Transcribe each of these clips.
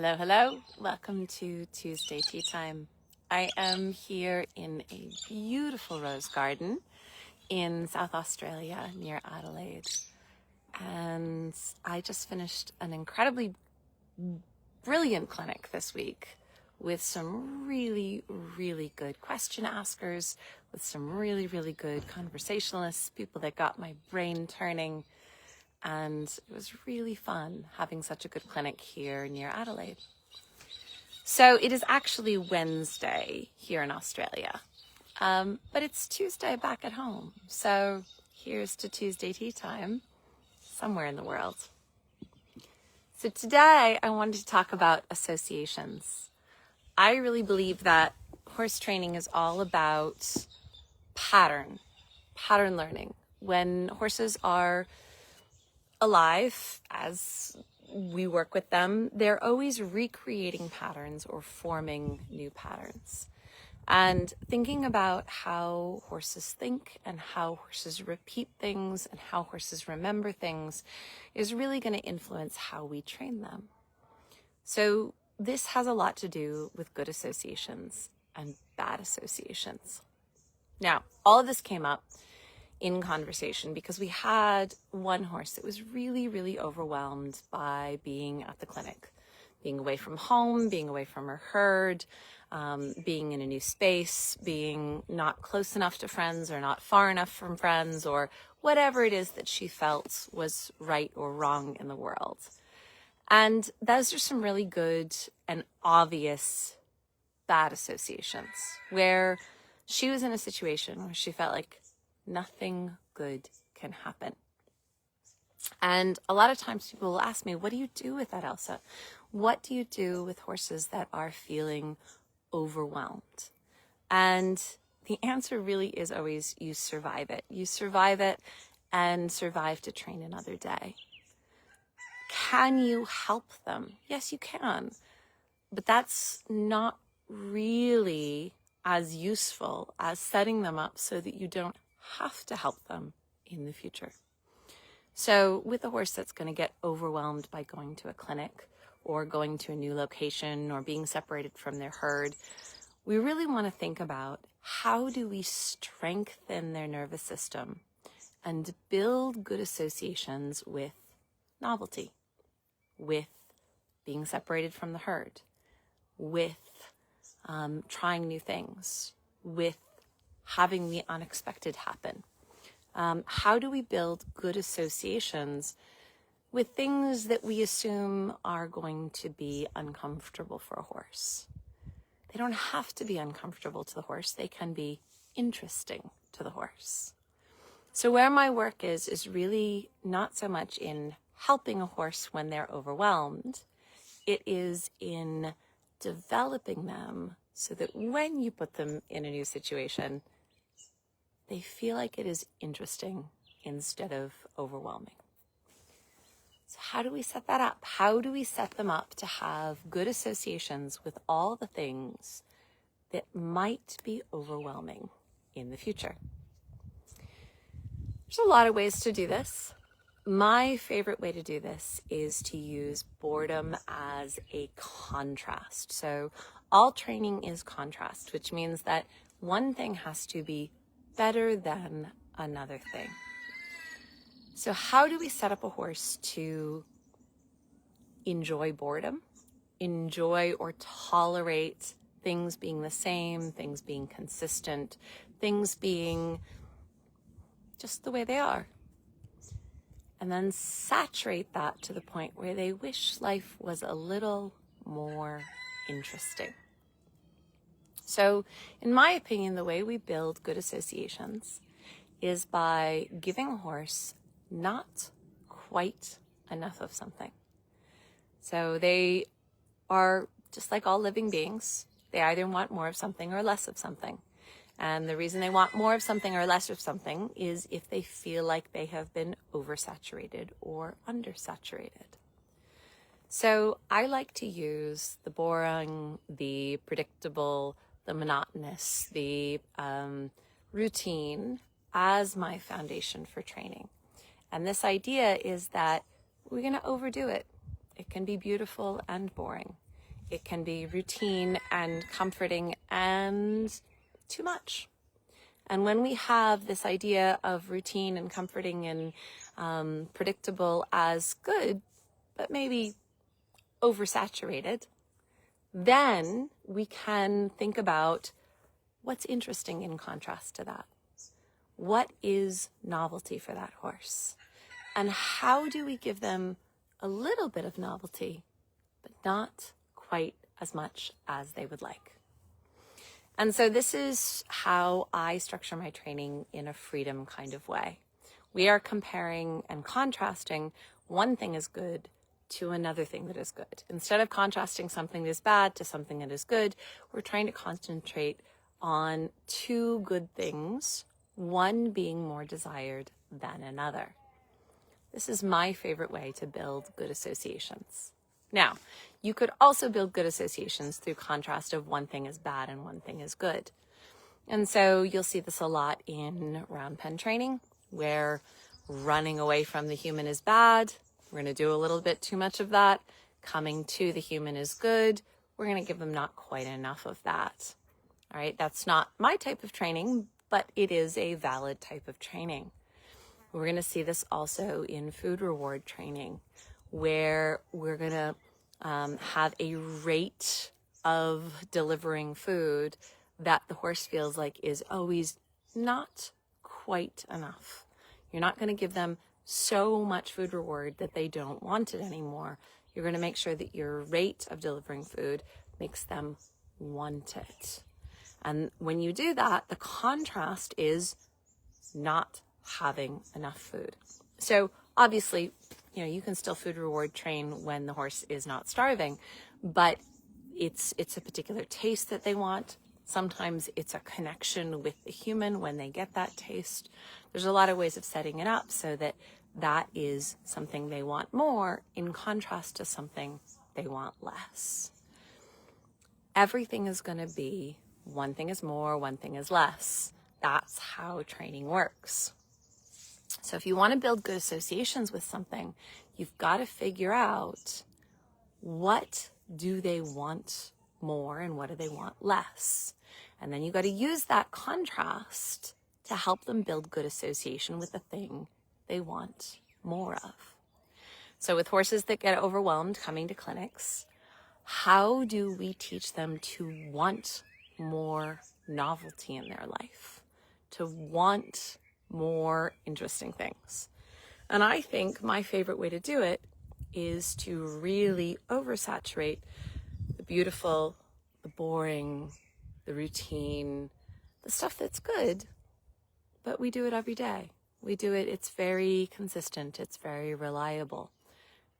Hello, hello. Welcome to Tuesday Tea Time. I am here in a beautiful rose garden in South Australia near Adelaide. And I just finished an incredibly brilliant clinic this week with some really, really good question askers, with some really, really good conversationalists, people that got my brain turning. And it was really fun having such a good clinic here near Adelaide. So it is actually Wednesday here in Australia, but it's Tuesday back at home. So here's to Tuesday tea time somewhere in the world. So today I wanted to talk about associations. I really believe that horse training is all about pattern learning. When horses are alive, as we work with them, they're always recreating patterns or forming new patterns. And thinking about how horses think and how horses repeat things and how horses remember things is really going to influence how we train them. So this has a lot to do with good associations and bad associations. Now, all of this came up in conversation because we had one horse that was really, really overwhelmed by being at the clinic, being away from home, being away from her herd, being in a new space, being not close enough to friends or not far enough from friends, or whatever it is that she felt was right or wrong in the world. And those are some really good and obvious bad associations where she was in a situation where she felt like nothing good can happen. And a lot of times people will ask me, what do you do with that, Elsa? What do you do with horses that are feeling overwhelmed? And the answer really is always you survive it. You survive it and survive to train another day. Can you help them? Yes, you can. But that's not really as useful as setting them up so that you don't have to help them in the future. So with a horse that's going to get overwhelmed by going to a clinic or going to a new location or being separated from their herd, we really want to think about how do we strengthen their nervous system and build good associations with novelty, with being separated from the herd, with trying new things, with having the unexpected happen. How do we build good associations with things that we assume are going to be uncomfortable for a horse? They don't have to be uncomfortable to the horse. They can be interesting to the horse. So where my work is really not so much in helping a horse when they're overwhelmed. It is in developing them so that when you put them in a new situation, they feel like it is interesting instead of overwhelming. So how do we set that up? How do we set them up to have good associations with all the things that might be overwhelming in the future? There's a lot of ways to do this. My favorite way to do this is to use boredom as a contrast. So all training is contrast, which means that one thing has to be better than another thing. So how do we set up a horse to enjoy boredom, enjoy or tolerate things being the same, things being consistent, things being just the way they are? And then saturate that to the point where they wish life was a little more interesting. So, in my opinion, the way we build good associations is by giving a horse not quite enough of something. So they are just like all living beings. They either want more of something or less of something. And the reason they want more of something or less of something is if they feel like they have been oversaturated or undersaturated. So I like to use the boring, the predictable, the monotonous, the routine as my foundation for training. And this idea is that we're going to overdo it. It can be beautiful and boring. It can be routine and comforting and too much. And when we have this idea of routine and comforting and predictable as good, but maybe oversaturated, then we can think about what's interesting in contrast to that. What is novelty for that horse? And how do we give them a little bit of novelty, but not quite as much as they would like? And so this is how I structure my training in a freedom kind of way. We are comparing and contrasting one thing is good to another thing that is good. Instead of contrasting something that is bad to something that is good, we're trying to concentrate on two good things, one being more desired than another. This is my favorite way to build good associations. Now, you could also build good associations through contrast of one thing is bad and one thing is good. And so you'll see this a lot in round pen training, where running away from the human is bad. We're going to do a little bit too much of that. Coming to the human is good. We're going to give them not quite enough of that. All right, that's not my type of training, but it is a valid type of training. We're going to see this also in food reward training, where we're going to have a rate of delivering food that the horse feels like is always not quite enough. You're not going to give them so much food reward that they don't want it anymore. You're going to make sure that your rate of delivering food makes them want it. And when you do that, the contrast is not having enough food. So obviously, you can still food reward train when the horse is not starving, but it's a particular taste that they want. Sometimes it's a connection with the human when they get that taste. There's a lot of ways of setting it up so that that is something they want more in contrast to something they want less. Everything is going to be one thing is more, one thing is less. That's how training works. So if you want to build good associations with something, you've got to figure out what do they want more and what do they want less. And then you got to use that contrast to help them build good association with the thing they want more of. So with horses that get overwhelmed coming to clinics, how do we teach them to want more novelty in their life, to want more interesting things? And I think my favorite way to do it is to really oversaturate the beautiful, the boring, the routine, the stuff that's good, but we do it every day. We do it, it's very consistent, it's very reliable.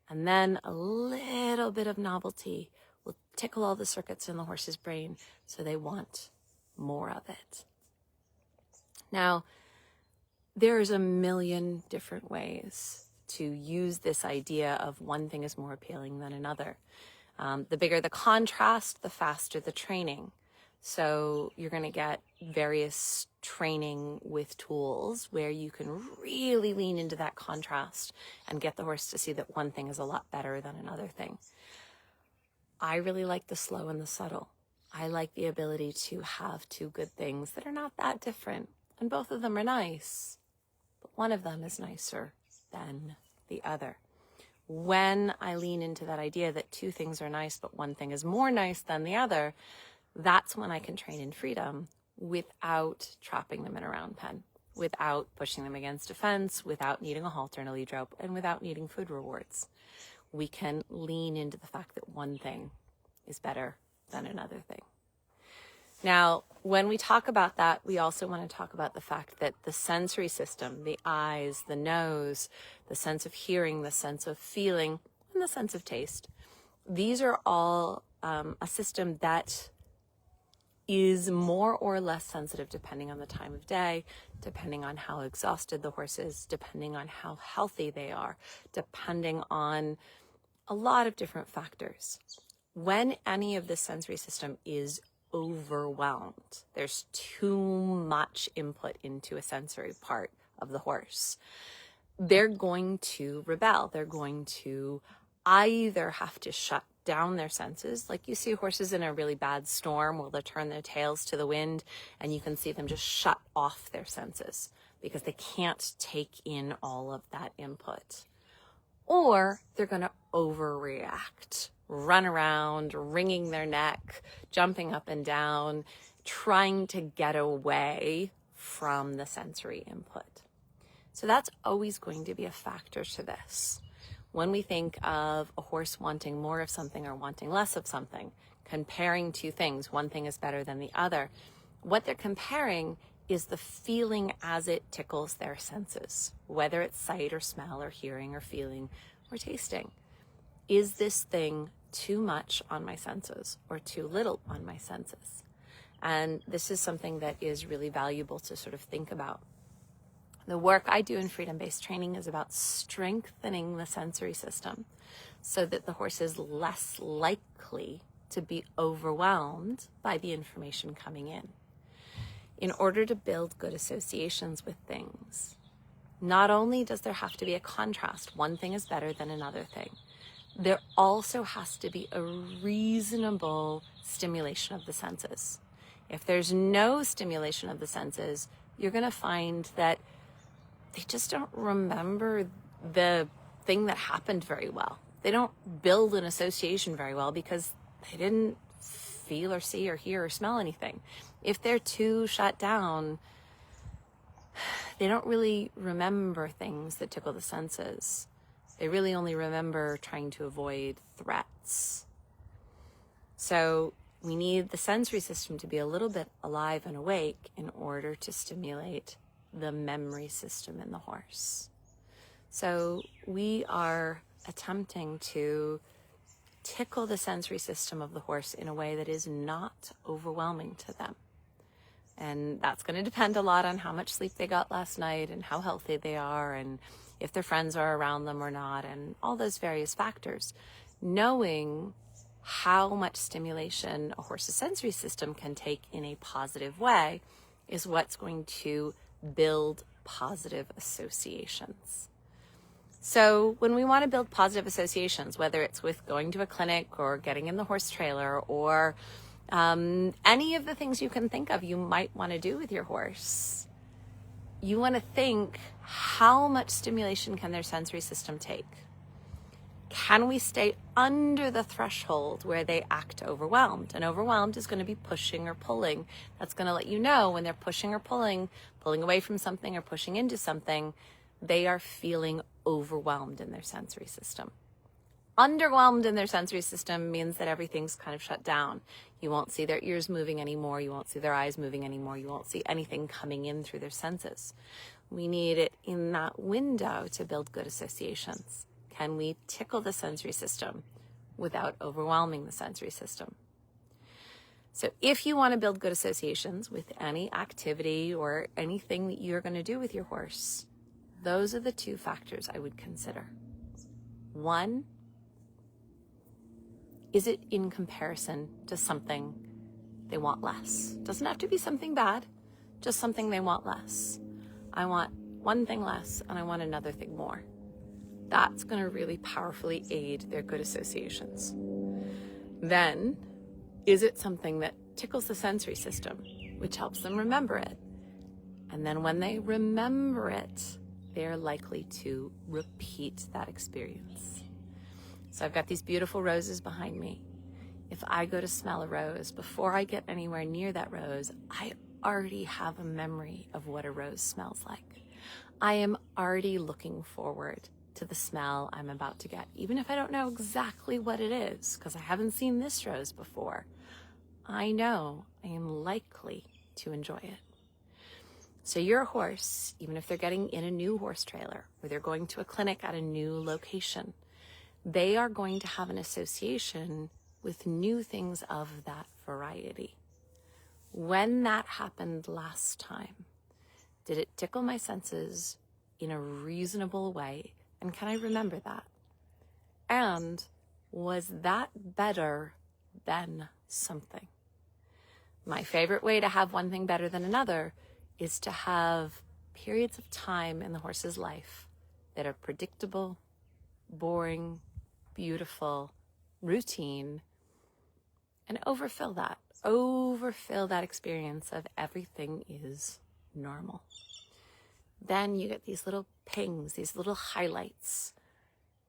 And then a little bit of novelty will tickle all the circuits in the horse's brain so they want more of it. Now, there's a million different ways to use this idea of one thing is more appealing than another. The bigger the contrast, the faster the training. So you're going to get various training with tools where you can really lean into that contrast and get the horse to see that one thing is a lot better than another thing. I really like the slow and the subtle. I like the ability to have two good things that are not that different, and both of them are nice, but one of them is nicer than the other. When I lean into that idea that two things are nice, but one thing is more nice than the other, that's when I can train in freedom without trapping them in a round pen, without pushing them against a fence, without needing a halter and a lead rope, and without needing food rewards. We can lean into the fact that one thing is better than another thing. Now, when we talk about that, we also want to talk about the fact that the sensory system, the eyes, the nose, the sense of hearing, the sense of feeling, and the sense of taste, these are all a system that is more or less sensitive depending on the time of day, depending on how exhausted the horse is, depending on how healthy they are, depending on a lot of different factors. When any of this sensory system is overwhelmed, there's too much input into a sensory part of the horse, they're going to rebel. They're going to either have to shut down their senses. Like you see horses in a really bad storm where they'll turn their tails to the wind and you can see them just shut off their senses because they can't take in all of that input. Or they're going to overreact, run around, wringing their neck, jumping up and down, trying to get away from the sensory input. So that's always going to be a factor to this. When we think of a horse wanting more of something or wanting less of something, comparing two things, one thing is better than the other, what they're comparing is the feeling as it tickles their senses, whether it's sight or smell or hearing or feeling or tasting. Is this thing too much on my senses or too little on my senses? And this is something that is really valuable to sort of think about. The work I do in freedom-based training is about strengthening the sensory system so that the horse is less likely to be overwhelmed by the information coming in. In order to build good associations with things, not only does there have to be a contrast, one thing is better than another thing, there also has to be a reasonable stimulation of the senses. If there's no stimulation of the senses, you're going to find that they just don't remember the thing that happened very well. They don't build an association very well because they didn't feel or see or hear or smell anything. If they're too shut down, they don't really remember things that tickle the senses. They really only remember trying to avoid threats. So we need the sensory system to be a little bit alive and awake in order to stimulate the memory system in the horse. So we are attempting to tickle the sensory system of the horse in a way that is not overwhelming to them. And that's going to depend a lot on how much sleep they got last night and how healthy they are and if their friends are around them or not and all those various factors. Knowing how much stimulation a horse's sensory system can take in a positive way is what's going to build positive associations. So when we want to build positive associations, whether it's with going to a clinic or getting in the horse trailer or any of the things you can think of you might want to do with your horse, you want to think, how much stimulation can their sensory system take? Can we stay under the threshold where they act overwhelmed? And overwhelmed is going to be pushing or pulling. That's going to let you know when they're pushing or pulling away from something or pushing into something, they are feeling overwhelmed in their sensory system. Underwhelmed in their sensory system means that everything's kind of shut down. You won't see their ears moving anymore. You won't see their eyes moving anymore. You won't see anything coming in through their senses. We need it in that window to build good associations. Can we tickle the sensory system without overwhelming the sensory system? So if you want to build good associations with any activity or anything that you're going to do with your horse, those are the two factors I would consider. One, is it in comparison to something they want less? Doesn't have to be something bad, just something they want less. I want one thing less and I want another thing more. That's going to really powerfully aid their good associations. Then, is it something that tickles the sensory system, which helps them remember it? And then when they remember it, they're likely to repeat that experience. So I've got these beautiful roses behind me. If I go to smell a rose, before I get anywhere near that rose, I already have a memory of what a rose smells like. I am already looking forward to the smell I'm about to get, even if I don't know exactly what it is, because I haven't seen this rose before. I know I am likely to enjoy it. So your horse, even if they're getting in a new horse trailer or they're going to a clinic at a new location, they are going to have an association with new things of that variety. When that happened last time, did it tickle my senses in a reasonable way? And can I remember that? And was that better than something? My favorite way to have one thing better than another is to have periods of time in the horse's life that are predictable, boring, beautiful, routine and overfill that experience of everything is normal. Then you get these little pings, these little highlights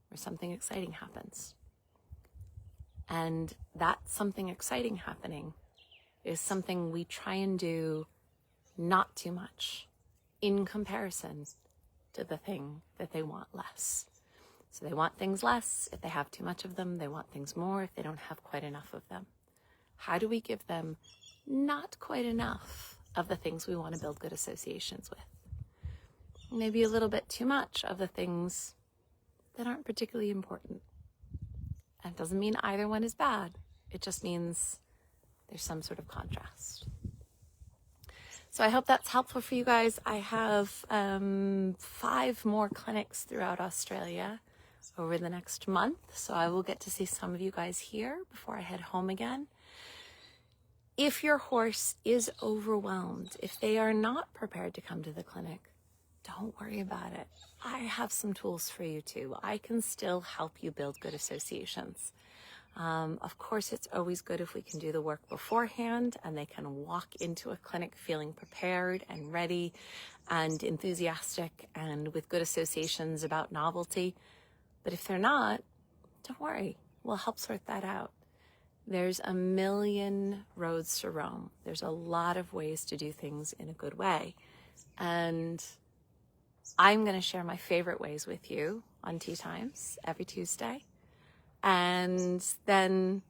where something exciting happens. And that something exciting happening is something we try and do not too much in comparison to the thing that they want less. So they want things less if they have too much of them. They want things more if they don't have quite enough of them. How do we give them not quite enough of the things we want to build good associations with? Maybe a little bit too much of the things that aren't particularly important. And it doesn't mean either one is bad. It just means there's some sort of contrast. So I hope that's helpful for you guys. I have 5 more clinics throughout Australia over the next month. So I will get to see some of you guys here before I head home again. If your horse is overwhelmed, if they are not prepared to come to the clinic, don't worry about it. I have some tools for you too. I can still help you build good associations. Of course, it's always good if we can do the work beforehand and they can walk into a clinic feeling prepared and ready and enthusiastic and with good associations about novelty. But if they're not, don't worry. We'll help sort that out. There's a million roads to Rome. There's a lot of ways to do things in a good way. And I'm going to share my favorite ways with you on Tea Times every Tuesday. And then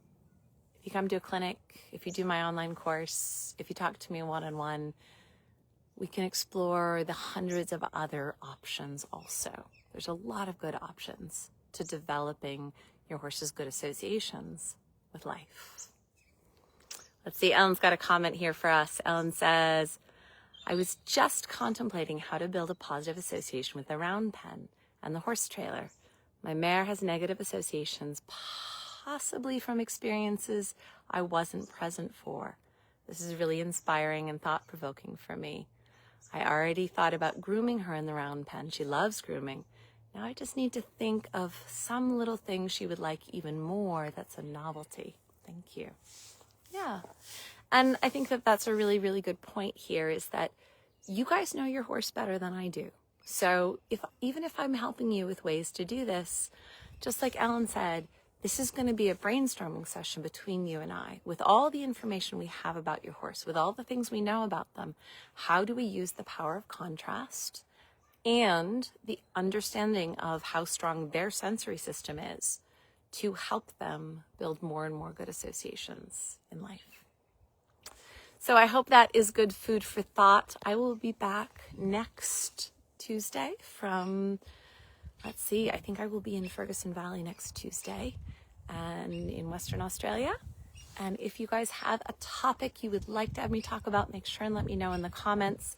if you come to a clinic, if you do my online course, if you talk to me one-on-one, we can explore the hundreds of other options also. There's a lot of good options to developing your horse's good associations with life. Let's see, Ellen's got a comment here for us. Ellen says, I was just contemplating how to build a positive association with the round pen and the horse trailer. My mare has negative associations, possibly from experiences I wasn't present for. This is really inspiring and thought-provoking for me. I already thought about grooming her in the round pen. She loves grooming. Now I just need to think of some little thing she would like even more that's a novelty. Thank you. Yeah. And I think that that's a really, really good point here is that you guys know your horse better than I do. So even if I'm helping you with ways to do this, just like Ellen said, this is going to be a brainstorming session between you and I. With all the information we have about your horse, with all the things we know about them, how do we use the power of contrast and the understanding of how strong their sensory system is to help them build more and more good associations in life? So I hope that is good food for thought. I will be back next Tuesday from, let's see, I think I will be in Ferguson Valley next Tuesday and in Western Australia. And if you guys have a topic you would like to have me talk about, make sure and let me know in the comments.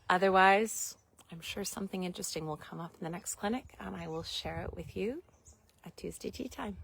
Otherwise, I'm sure something interesting will come up in the next clinic and I will share it with you at Tuesday Tea Time.